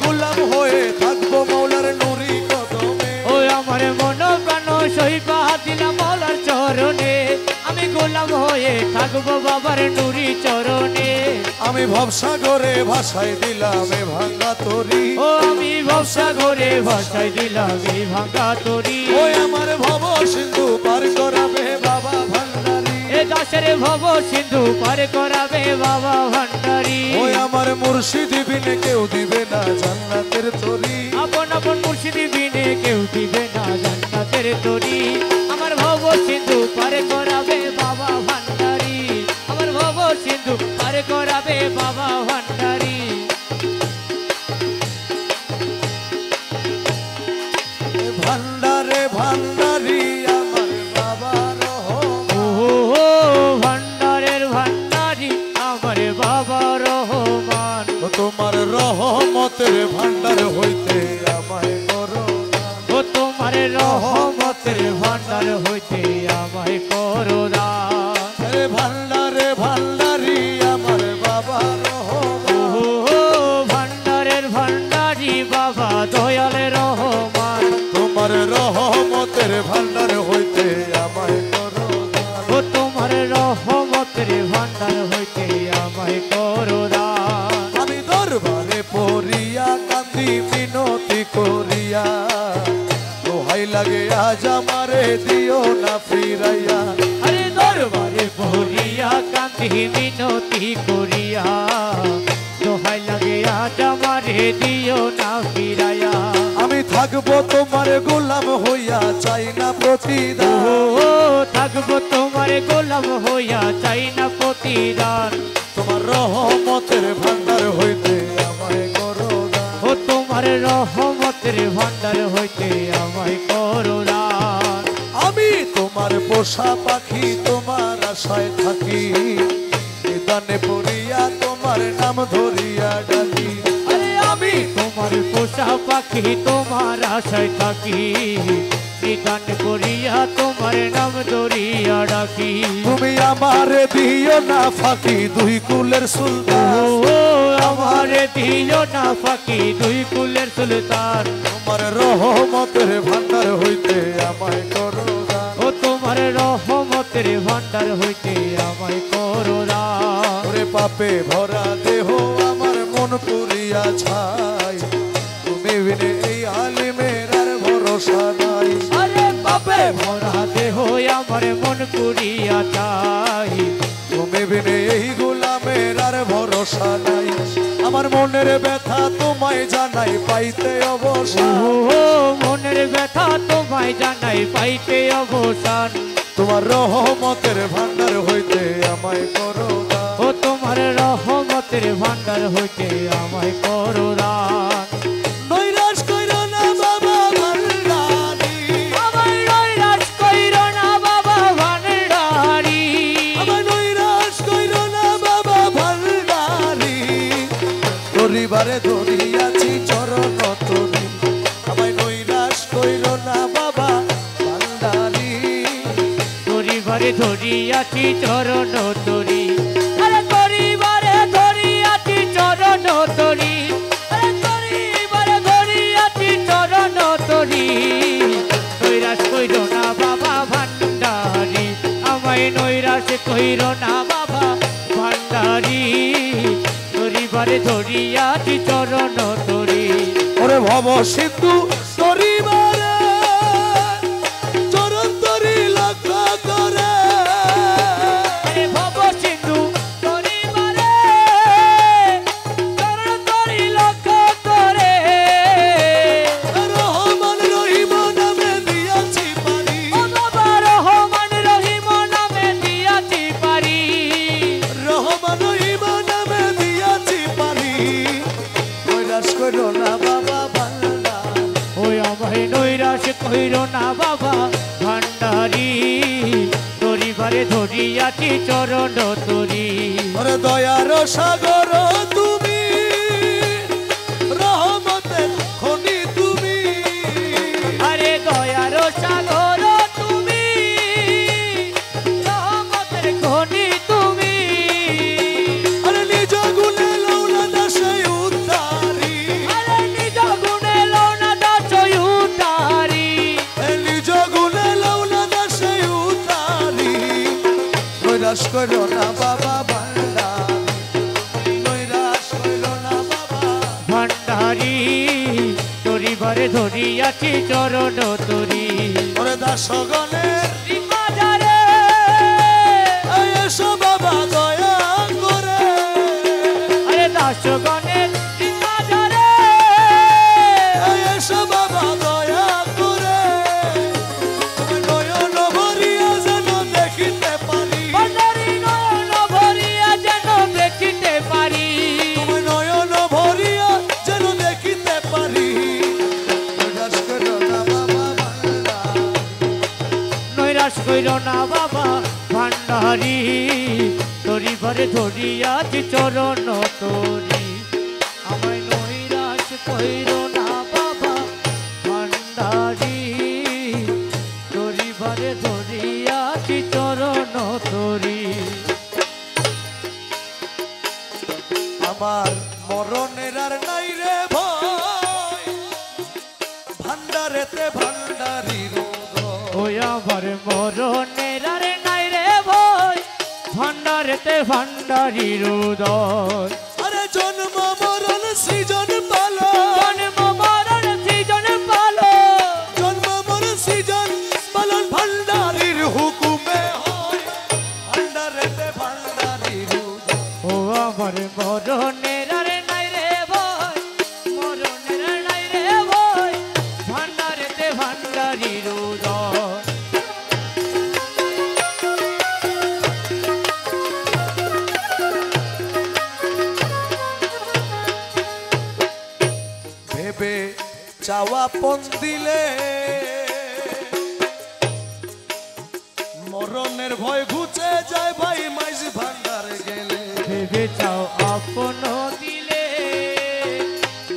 গোলাম হয়ে থাকবো মৌলার নুরি কদমে ওই আমার মন প্রাণ সহিপা দিলাম মৌলার চরণে আমি গোলাম হয়ে থাকবো বাবার নুরি চরণে আমি ভবসাগরে ভাষায় দিলাম এ ভাঙ্গা তরি ও আমি ভবসাগরে ভাষায় দিলাম এই ভাঙা তরি ওই আমার ভব সিন্ধু পার করাবে বাবা ভান্ডারি এ দাসের ভব সিন্ধু পার করাবে বাবা ভান্ডারি ওই আমার মুর্শিদ বিনে কেউ দিবে না জান্নাতের তরি আপন আপন মুর্শিদ বিনে কেউ দিবে না জান্নাতের তরি আমার ভব সিন্ধু পার করাবে বাবা ভান্ডারি আমার ভব সিন্ধু পার করাবে বাবা ভান্ডারি ভান্ডারে ভান্ডারি আমার বাবা রহমান ও ভান্ডারের ভান্ডারি আমার বাবা রহমান ও তোমার রহমতের ভান্ডার হইতে আমায় করো ও তোমার রহমতের ভান্ডার হইতে আমায় করো দান আরে ভান্ডারে ভান্ডারি আমার বাবা রহমান ও ভান্ডারের ভান্ডারি বাবা দয়ালের রহমান তোমার রহমতের ভান্ডার হইতে আমায় করো ও তোমার রহমতের ভান্ডার হইতে আমায় করো দান আমি দরবারে পড়িয়া কান্দি মিনতি করিয়া দোহাই লাগে আজ আমারে দিও না ফিরাইয়া আরে দরবারে পড়িয়া কান্দি মিনতি করিয়া দোহাই লাগে আজ আমারে দিও না ফিরাইয়া আমি থাকবো তোমার গোলাম হইয়া চাই না প্রতিদান ও থাকবো তোমার গোলাম হইয়া চাই না প্রতিদান তোমার রহমতের ভান্ডার হইতে আমায় করো দান ও তোমার রহমতের ভান্ডার হইতে আমায় করো দান আমি তোমার পোষা পাখি তোমার আশায় থাকি নিদানে পড়িয়া তোমার নাম ধরিয়া ডাকি আরে আমি তোমার পোষা পাখি তোমার আশায় থাকি নিদান করিয়া তোমার নাম ধরিয়া ডাকি তুমি আমারে দিও না ফাঁকি দুই কুলের সুলতান ও আমারে দিও না ফাঁকি দুই কুলের সুলতান তোমার রহমতের ভান্ডার হইতে আমায় করো দান ও তোমার রহমতের ভান্ডার হইতে আমায় করো দান ওরে পাপে ভরা দেহ আমার মন পুরিয়া ছাই তুমি বিনে এই আলিমের আর ভরসা নাই আরে বাপে ভরা দেহ আমার মন করিয়া চাই তুমি বিনে এই গোলামের আর ভরসা নাই আমার মনের ব্যথা তোমায় জানাই পাইতে অবসান ও মনের ব্যথা তোমায় জানাই পাইতে অবসান তোমার রহমতের ভান্ডার হইতে আমায় করো দান ও তোমার রহমতের ভান্ডার হইতে আমায় করো দান নৈরাশ কইরো না বাবা ভান্ডারি আমার নৈরাশ কইরো না বাবা ভান্ডারি আমার নৈরাশ কইরো না বাবা ভান্ডারি পরিবারে ধরিয়াছি চরণ তরি আমায় নৈরাশ কইরো না বাবা ভান্ডারি পরিবারে ধরিয়াছি চরণ তরি আরে পরিবারে ধরিয়াছি চরণ তরি আরে পরিবারে ধরিয়াছি চরণ তরি নৈরাশ কইরো না বাবা ভান্ডারি আমায় নৈরাশ কইরো না বাবা ভান্ডারি পরিবারে ধরিয়াছি চরণ তরি ওরে ভব সিন্ধু পরিবারে চরণ তরি লক্ষ্য করে আরে ভব সিন্ধু পরিবারে চরণ তরি লক্ষ্য করে রহমান রহিম নামে দিয়াছি পারি ও বাবা রহমান রহিম নামে দিয়াছি পারি রহমান রহিম নামে দিয়াছি পারি নৈরাশ কইরো না বাবা ভান্ডার ওই আমায় নৈরাশ কইরো না বাবা ভান্ডারি পরিবারে ধরিয়াছি চরণ তরি ওরে দয়ার সাগর তুমি রহমতের খনি তুমি আরে দয়ার সাগর তুমি রহমতের খনি তুমি আরে নিজ গুণে লৌনা দাসে উদ্ধারি আরে নিজ গুণে লৌনা দাস উতারি নিজ গুণে লৌনা দাসে উদ্ধারি নৈরাশ কইরো না বাবা ভান্ডার নৈরাশ কইরো না বাবা ভান্ডারি পরিবারে ধরিয়াছি চরণ তরি ওরে দাসগণের কৃপা তোরি ভরে ধরিয়াছি চরণ তোরি আমায় নৈরাশ কইরো না বাবা ভান্ডারি তোরি ভরে ধরিয়াছি চরণ তোরি আমার মরণের আর নাই রে ভয় ভান্ডারেতে ভান্ডারির ওই আমার মরণের আর নাই রে ভয় ভান্ডারেতে ভান্ডারির উদয় আরে জন্ম মরণ সৃজন পালো জন্ম মরণ সৃজন পালো জন্ম মরণ সৃজন পালন ভান্ডারির হুকুমে হয় ভান্ডারেতে ভান্ডারির ও আমার মরণের আর নাই রে ভয় মরণের আর নাই রে ভয় ভান্ডারেতে ভান্ডারির উদয় ভেবে চাওয়া পন দিলে মরণের ভয় ঘুচে যায় ভাই মাইজ ভান্ডার গেলে ভেবে চাও আপন দিলে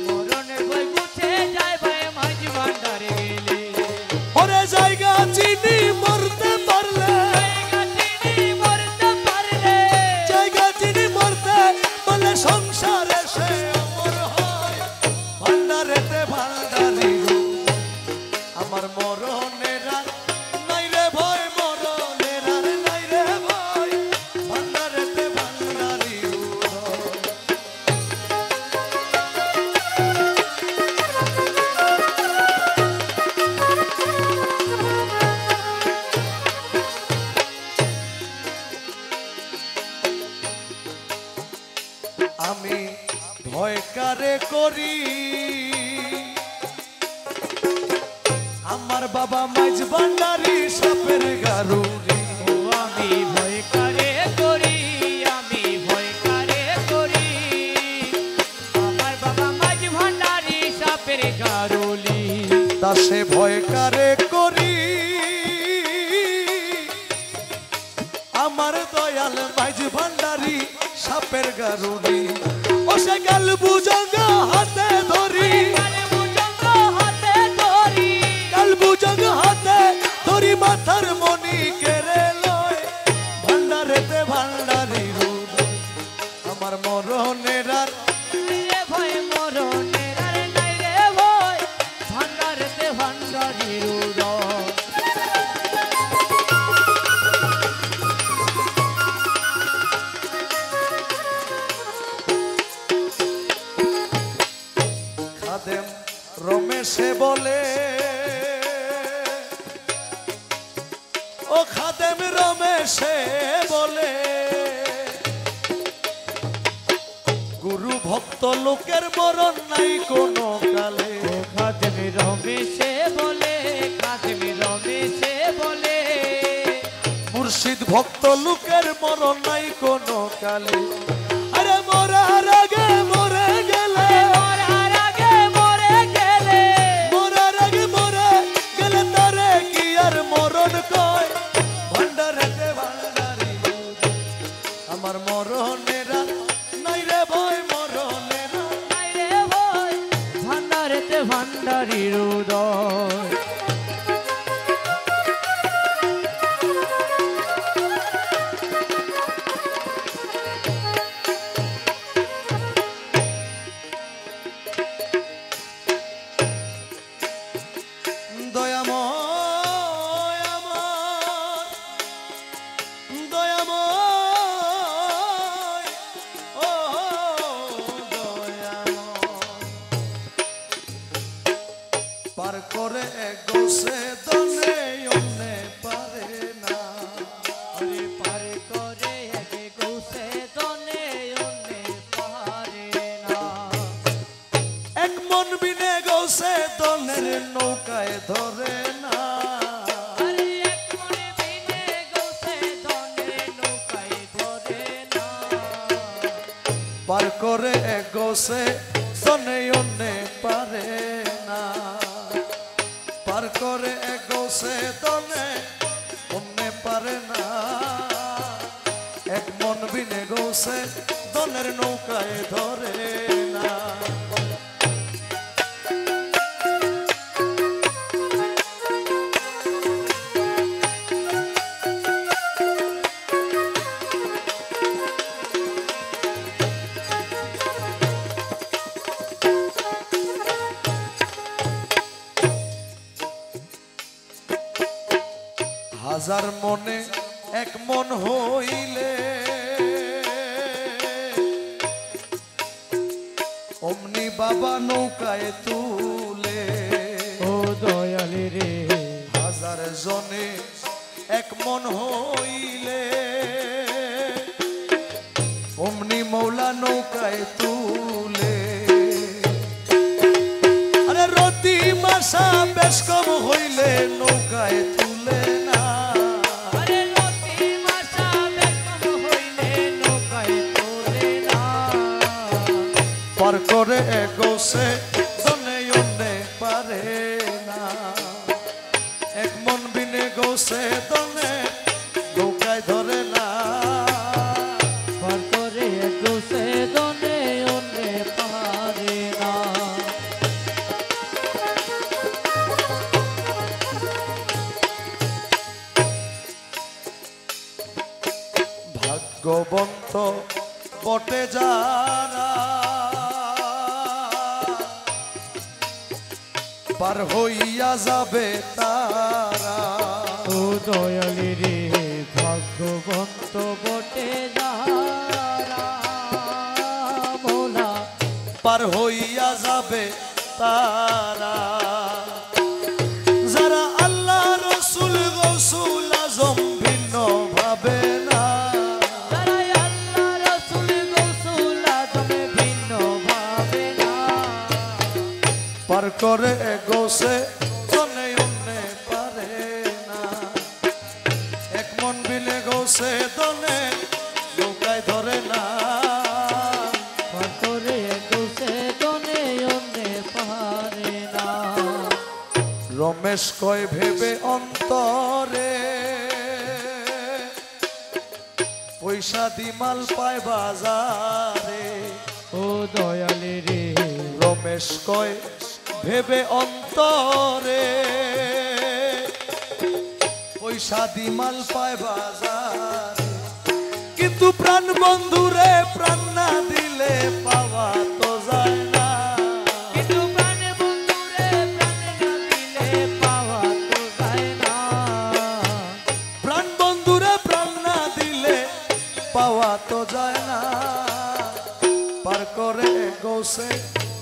মরণের ভয় মুছে যায় ভাই মাঝ ভান্ডারে গেলে ওরে জায়গা চিনি মরতে পারলে জায়গা চিনি মরতে পারলে জায়গা চিনি মরতে বলে সংসারে সে অমর হয় ভান্ডারেতে ভান্ডারি আমার মরণের আর নাই রে ভয় মরণের আর নাই রে ভয় ভান্ডারেতে ভান্ডারি আমি ভয় কারে করি আমার বাবা মাইজ ভান্ডারি সাপের গারুরি ও আমি ভয় কারে করি আমি ভয় কারে করি আমার বাবা মাঝ ভান্ডারি সাপের গারুলি দাসে ভয় কারে করি আমার দয়াল মাইজ ভান্ডারি সাপের গারুরি ও সে গাল বুজঙ্গ হাতে ধরি কালে মুজঙ্গ হাতে ধরি গাল বুজঙ্গ হাতে ধরি মাথার মনি কেড়ে লয় ভান্ডারেতে ভান্ডারি আমার মরণের আর রে ভয় মরণের আর নাই রে ভয় ভান্ডারেতে ভান্ডারির উদয় খাদেম রমেশে বলে ও খাদেম রমেশে বলে গুরু ভক্ত লোকের মরণ নাই কোনো কালে খাদেমি রমেশে বলে খাদেমি রমেশে বলে মুর্শিদ ভক্ত লোকের মরণ নাই কোনো কালে আরে মরার আগে মরে গেলে মরার আগে মরে গেলে মরার আগে মরে গেলে তারে কি আর মরণ কয় ভান্ডারেতে ভান্ডারি আমার মরণের আর নাই রে ভয় মরণের আর নাই রে ভয় ভান্ডারেতে ভান্ডারির উদয় দয়াময় দয়াময় ও দয়াময় পার করে গোসে দনে অন্যে পারে না আরে পারে করে আগে গোসে দনে অন্যে পারে না এক মন বিনে গোসে দনের নৌকায় ধরে না আরে এক মনে বিনে গোসে দনে নৌকায় ধরে না পার করে গোসে দনে অন্যে পারে না পার করে গোসে দনে অন্যে পারে না এক মন বিনে গৌসে দনের নৌকায় ধরে না। হাজার মনে এক মন হইলে অমনি বাবা নৌকায় তুলে। ও দয়ালি রে হাজার জনে এক মন হইলে অমনি মৌলা নৌকায় তুলে। আরে রতি মাসা বেশ কম হইলে নৌকায় তুলে না। আরে রতি মাসা বেকম হইলে নৌকায় তোলে না। পার করে গোসে দনে অন্যে পারে না। এক মন বিনে গোসে দনে নৌকায় ধরে না। পার করে গোসে দনে অন্যে পারে না। ভাগ্যবন্ত বটে যারা পার হইয়া যাবে তারা। ও দয়ালি রে ভাগ্যবন্ত বটে যারা মোলা পার হইয়া যাবে তারা। যারা আল্লাহ রসুল গৌসুল আজম ভিন্ন ভাবে না। যারা আল্লাহ রাসূল গৌসুল আজমে ভিন্ন ভাবে না। পার করে গোসে দনে অন্যে পারে না। এক মন বিলে গোসে দনে নৌকায় ধরে না। পার করে গোসে দনে অন্যে পারে না। রমেশ কয় ভেবে অন্তরে পয়সা দি মাল পায় বাজারে। ও দয়ালি রে রমেশ কয় ভেবে অন্তরে পয়সা দি মাল পায় বাজারে। কিন্তু প্রাণ বন্ধুরে প্রাণ না দিলে পাওয়া তো যায় না। কিন্তু প্রাণে বন্ধুরে প্রাণে না দিলে পাওয়া তো যায় না। প্রাণ বন্ধুরে প্রাণ না দিলে পাওয়া তো যায় না। পার করে গোসে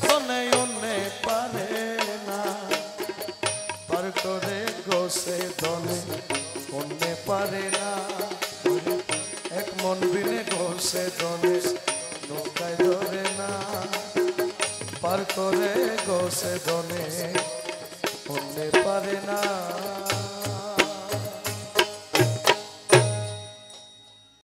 দনে অন্যে পারে না। পার করে গোসে দনে অন্যে পারে না। এক মন বিনে গোসে দনে নৌকায় ধরে না। পার করে গোসে দনে অন্যে পারে না।